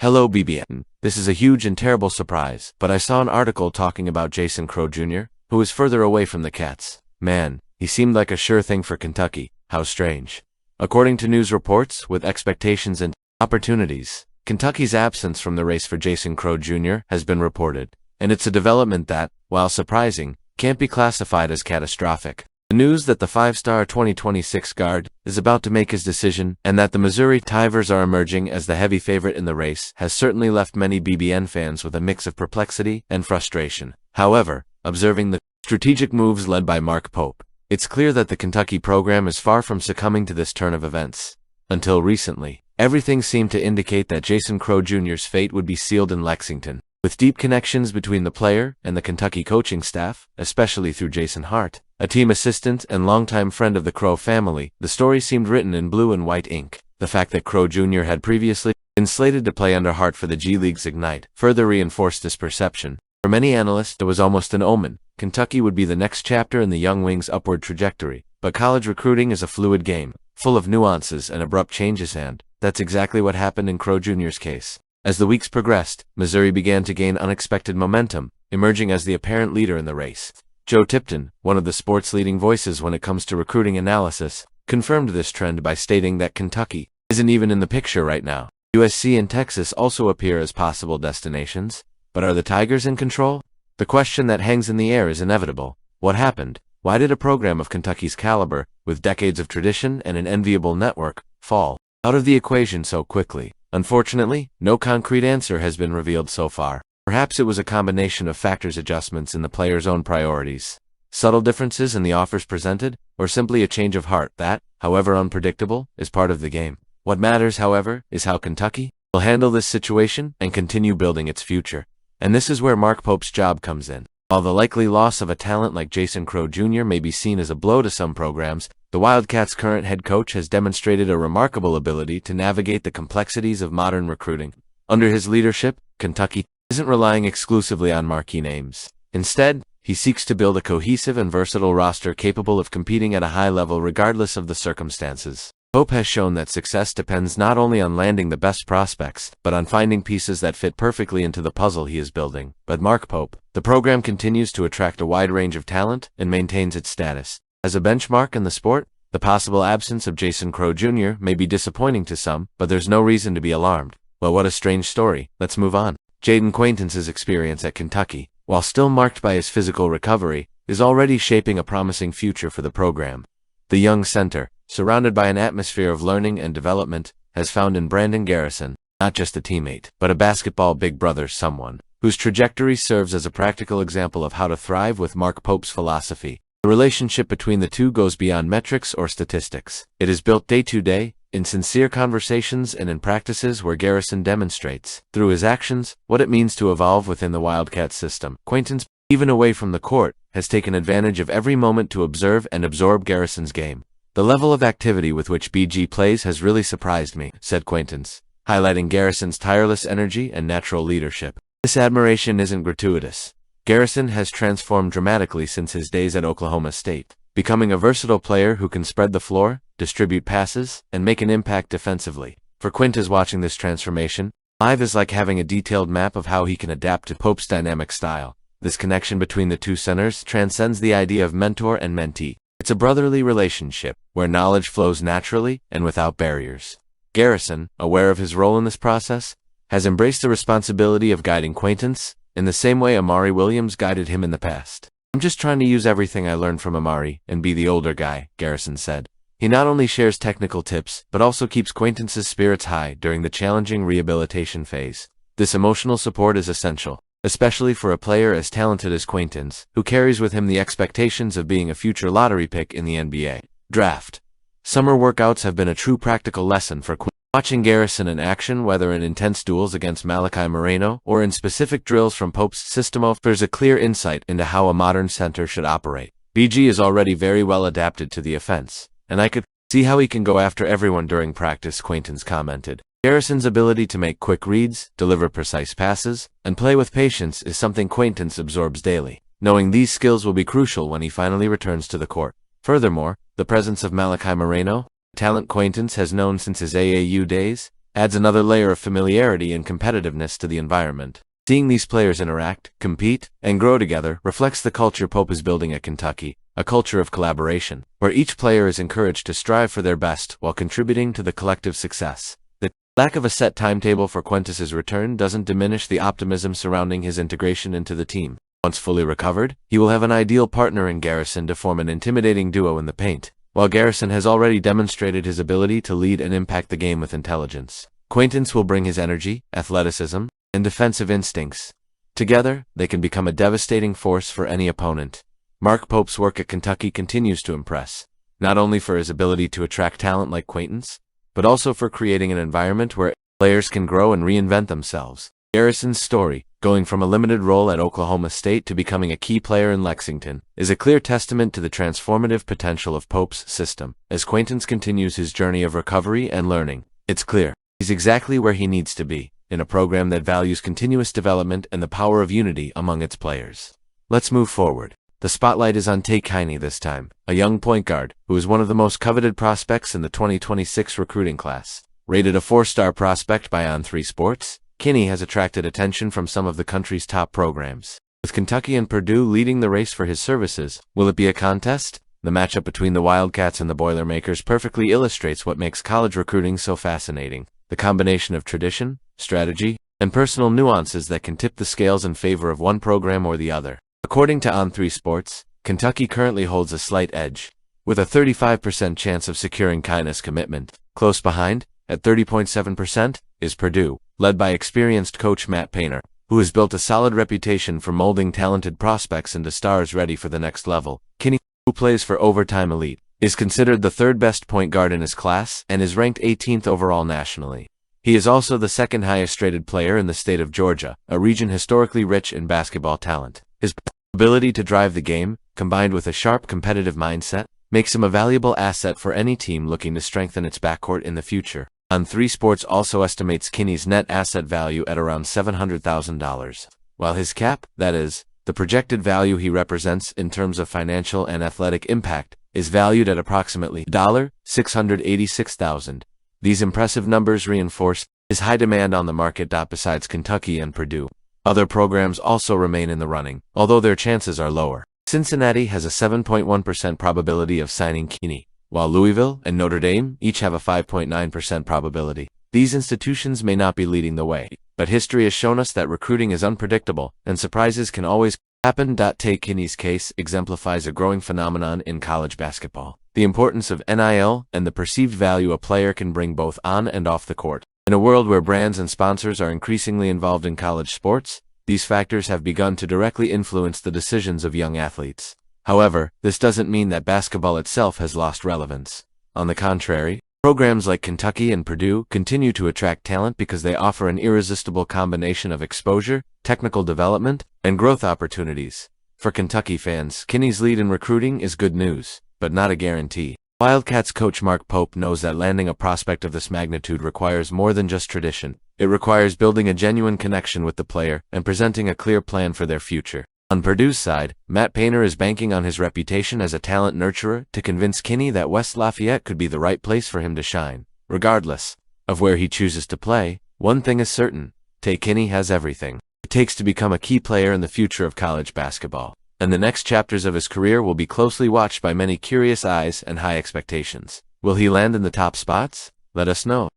Hello BBN. This is a huge and terrible surprise, but I saw an article talking about Jason Crowe Jr., who is further away from the Cats. Man, he seemed like a sure thing for Kentucky. How strange. According to news reports, with expectations and opportunities, Kentucky's absence from the race for Jason Crowe Jr. has been reported, and it's a development that, while surprising, can't be classified as catastrophic. The news that the five-star 2026 guard is about to make his decision and that the Missouri Tigers are emerging as the heavy favorite in the race has certainly left many BBN fans with a mix of perplexity and frustration. However, observing the strategic moves led by Mark Pope, it's clear that the Kentucky program is far from succumbing to this turn of events. Until recently, everything seemed to indicate that Jason Crowe Jr.'s fate would be sealed in Lexington. With deep connections between the player and the Kentucky coaching staff, especially through Jason Hart, a team assistant and longtime friend of the Crowe family, the story seemed written in blue and white ink. The fact that Crowe Jr. had previously been slated to play under Hart for the G League's Ignite further reinforced this perception. For many analysts, it was almost an omen. Kentucky would be the next chapter in the young wing's upward trajectory. But college recruiting is a fluid game, full of nuances and abrupt changes, and that's exactly what happened in Crowe Jr.'s case. As the weeks progressed, Missouri began to gain unexpected momentum, emerging as the apparent leader in the race. Joe Tipton, one of the sport's leading voices when it comes to recruiting analysis, confirmed this trend by stating that Kentucky isn't even in the picture right now. USC and Texas also appear as possible destinations, but are the Tigers in control? The question that hangs in the air is inevitable. What happened? Why did a program of Kentucky's caliber, with decades of tradition and an enviable network, fall out of the equation so quickly? Unfortunately, no concrete answer has been revealed so far. Perhaps it was a combination of factors, adjustments in the player's own priorities, subtle differences in the offers presented, or simply a change of heart that, however unpredictable, is part of the game. What matters, however, is how Kentucky will handle this situation and continue building its future. And this is where Mark Pope's job comes in. While the likely loss of a talent like Jason Crowe Jr. may be seen as a blow to some programs, the Wildcats' current head coach has demonstrated a remarkable ability to navigate the complexities of modern recruiting. Under his leadership, Kentucky isn't relying exclusively on marquee names. Instead, he seeks to build a cohesive and versatile roster capable of competing at a high level regardless of the circumstances. Pope has shown that success depends not only on landing the best prospects, but on finding pieces that fit perfectly into the puzzle he is building. But Mark Pope, the program continues to attract a wide range of talent and maintains its status as a benchmark in the sport. The possible absence of Jason Crowe Jr. may be disappointing to some, but there's no reason to be alarmed. Well, what a strange story. Let's move on. Jaden Quaintance's experience at Kentucky, while still marked by his physical recovery, is already shaping a promising future for the program. The young center, surrounded by an atmosphere of learning and development, has found in Brandon Garrison not just a teammate, but a basketball big brother, someone whose trajectory serves as a practical example of how to thrive with Mark Pope's philosophy. The relationship between the two goes beyond metrics or statistics. It is built day to day, in sincere conversations and in practices where Garrison demonstrates, through his actions, what it means to evolve within the Wildcat system. Quaintance, even away from the court, has taken advantage of every moment to observe and absorb Garrison's game. The level of activity with which BG plays has really surprised me, said Quaintance, highlighting Garrison's tireless energy and natural leadership. This admiration isn't gratuitous. Garrison has transformed dramatically since his days at Oklahoma State, becoming a versatile player who can spread the floor, distribute passes, and make an impact defensively. For Quintas, watching this transformation live is like having a detailed map of how he can adapt to Pope's dynamic style. This connection between the two centers transcends the idea of mentor and mentee. It's a brotherly relationship, where knowledge flows naturally and without barriers. Garrison, aware of his role in this process, has embraced the responsibility of guiding Quaintance, in the same way Amari Williams guided him in the past. I'm just trying to use everything I learned from Amari and be the older guy, Garrison said. He not only shares technical tips, but also keeps Quaintance's spirits high during the challenging rehabilitation phase. This emotional support is essential, especially for a player as talented as Quaintance, who carries with him the expectations of being a future lottery pick in the NBA draft. Summer workouts have been a true practical lesson for Quaintance. Watching Garrison in action, whether in intense duels against Malachi Moreno or in specific drills from Pope's system, offers a clear insight into how a modern center should operate. BG is already very well adapted to the offense, and I could see how he can go after everyone during practice, Quaintance commented. Garrison's ability to make quick reads, deliver precise passes, and play with patience is something Quaintance absorbs daily, knowing these skills will be crucial when he finally returns to the court. Furthermore, the presence of Malachi Moreno, talent Quaintance has known since his AAU days, adds another layer of familiarity and competitiveness to the environment. Seeing these players interact, compete, and grow together reflects the culture Pope is building at Kentucky, a culture of collaboration, where each player is encouraged to strive for their best while contributing to the collective success. The lack of a set timetable for Quaintance's return doesn't diminish the optimism surrounding his integration into the team. Once fully recovered, he will have an ideal partner in Garrison to form an intimidating duo in the paint. While Garrison has already demonstrated his ability to lead and impact the game with intelligence, Quaintance will bring his energy, athleticism, and defensive instincts. Together, they can become a devastating force for any opponent. Mark Pope's work at Kentucky continues to impress, not only for his ability to attract talent like Quaintance, but also for creating an environment where players can grow and reinvent themselves. Garrison's story, going from a limited role at Oklahoma State to becoming a key player in Lexington, is a clear testament to the transformative potential of Pope's system. As Quaintance continues his journey of recovery and learning, it's clear he's exactly where he needs to be, in a program that values continuous development and the power of unity among its players. Let's move forward. The spotlight is on Tay Heiny this time, a young point guard who is one of the most coveted prospects in the 2026 recruiting class. Rated a 4-star prospect by On3 Sports, Heiny has attracted attention from some of the country's top programs. With Kentucky and Purdue leading the race for his services, will it be a contest? The matchup between the Wildcats and the Boilermakers perfectly illustrates what makes college recruiting so fascinating: the combination of tradition, strategy, and personal nuances that can tip the scales in favor of one program or the other. According to On3 Sports, Kentucky currently holds a slight edge, with a 35% chance of securing Heiny's commitment. Close behind, at 30.7%, is Purdue, led by experienced coach Matt Painter, who has built a solid reputation for molding talented prospects into stars ready for the next level. Heiny, who plays for Overtime Elite, is considered the third-best point guard in his class and is ranked 18th overall nationally. He is also the second highest-rated player in the state of Georgia, a region historically rich in basketball talent. His ability to drive the game, combined with a sharp competitive mindset, makes him a valuable asset for any team looking to strengthen its backcourt in the future. On3 Sports also estimates Heiny's net asset value at around $700,000, while his cap, that is, the projected value he represents in terms of financial and athletic impact, is valued at approximately $686,000. These impressive numbers reinforce his high demand on the market. Besides Kentucky and Purdue, other programs also remain in the running, although their chances are lower. Cincinnati has a 7.1% probability of signing Heiny, while Louisville and Notre Dame each have a 5.9% probability. These institutions may not be leading the way, but history has shown us that recruiting is unpredictable, and surprises can always happen. Tay Heiny's case exemplifies a growing phenomenon in college basketball: the importance of NIL and the perceived value a player can bring both on and off the court. In a world where brands and sponsors are increasingly involved in college sports, these factors have begun to directly influence the decisions of young athletes. However, this doesn't mean that basketball itself has lost relevance. On the contrary, programs like Kentucky and Purdue continue to attract talent because they offer an irresistible combination of exposure, technical development, and growth opportunities. For Kentucky fans, Heiny's lead in recruiting is good news, but not a guarantee. Wildcats coach Mark Pope knows that landing a prospect of this magnitude requires more than just tradition. It requires building a genuine connection with the player and presenting a clear plan for their future. On Purdue's side, Matt Painter is banking on his reputation as a talent nurturer to convince Heiny that West Lafayette could be the right place for him to shine. Regardless of where he chooses to play, one thing is certain: Tay Heiny has everything it takes to become a key player in the future of college basketball, and the next chapters of his career will be closely watched by many curious eyes and high expectations. Will he land in the top spots? Let us know.